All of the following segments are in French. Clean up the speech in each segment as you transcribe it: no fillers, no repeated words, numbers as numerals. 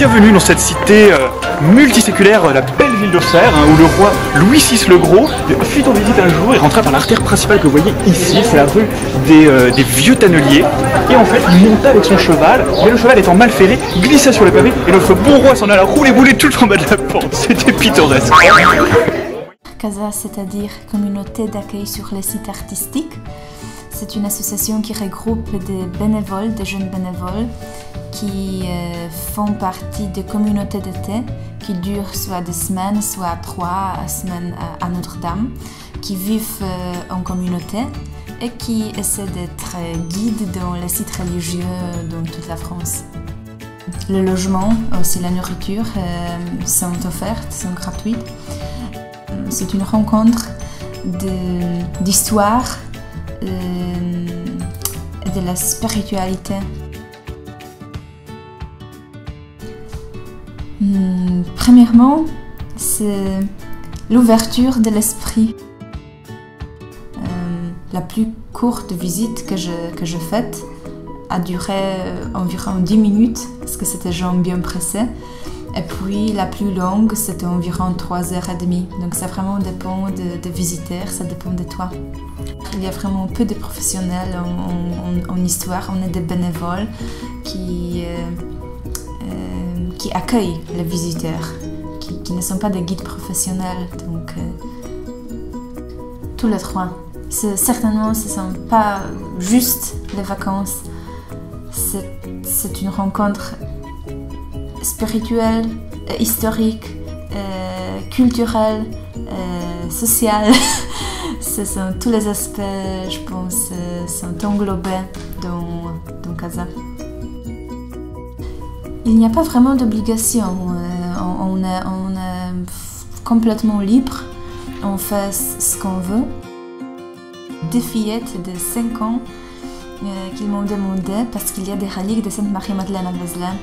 bienvenue dans cette cité multiséculaire, la belle ville d'Auxerre, où le roi Louis VI le Gros fut en visite un jour et rentra par l'artère principale que vous voyez ici, c'est la rue des vieux tanneliers. Et en fait, il monta avec son cheval, mais le cheval étant mal ferré, glissa sur le pavé et notre bon roi s'en alla rouler bouler tout en bas de la pente. C'était pittoresque. CASA, c'est-à-dire Communauté d'accueil sur les sites artistiques. C'est une association qui regroupe des bénévoles, des jeunes bénévoles, qui font partie de communautés d'été qui durent soit 2 semaines, soit 3 semaines à Notre-Dame, qui vivent en communauté et qui essaient d'être guides dans les sites religieux dans toute la France. Le logement, aussi la nourriture, sont offertes, sont gratuites. C'est une rencontre d'histoire et de la spiritualité. Premièrement, c'est l'ouverture de l'esprit. La plus courte visite que je faite a duré environ 10 minutes, parce que c'était jambes bien pressées. Et puis la plus longue, c'était environ 3h30. Donc ça vraiment dépend des visiteurs, ça dépend de toi. Il y a vraiment peu de professionnels en histoire. On est des bénévoles qui accueillent les visiteurs, qui ne sont pas des guides professionnels. Donc tous les 3. Certainement, ce ne sont pas juste les vacances. C'est une rencontre spirituelle, historique, culturelle, sociale. Ce sont tous les aspects, je pense, sont englobés dans CASA. Il n'y a pas vraiment d'obligation. On est complètement libre. On fait ce qu'on veut. Des fillettes de 5 ans qui m'ont demandé, parce qu'il y a des reliques de Sainte Marie-Madeleine à Vézelay,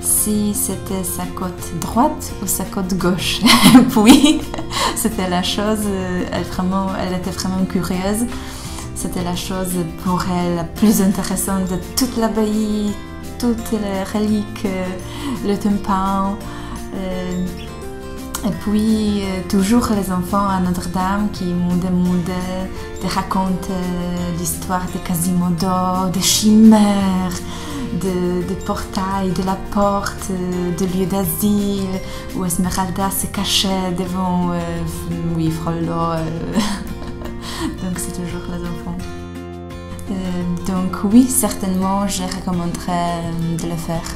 si c'était sa côte droite ou sa côte gauche. Puis, c'était la chose, elle était vraiment curieuse. C'était la chose pour elle la plus intéressante de toute l'abbaye, toutes les reliques, le tympan. Et puis, toujours les enfants à Notre-Dame qui m'ont demandé de raconter l'histoire de Quasimodo, des chimères, de portail, de la porte, de lieu d'asile, où Esmeralda se cachait devant Frollo. Donc c'est toujours les enfants. Donc oui, certainement, je recommanderais de le faire.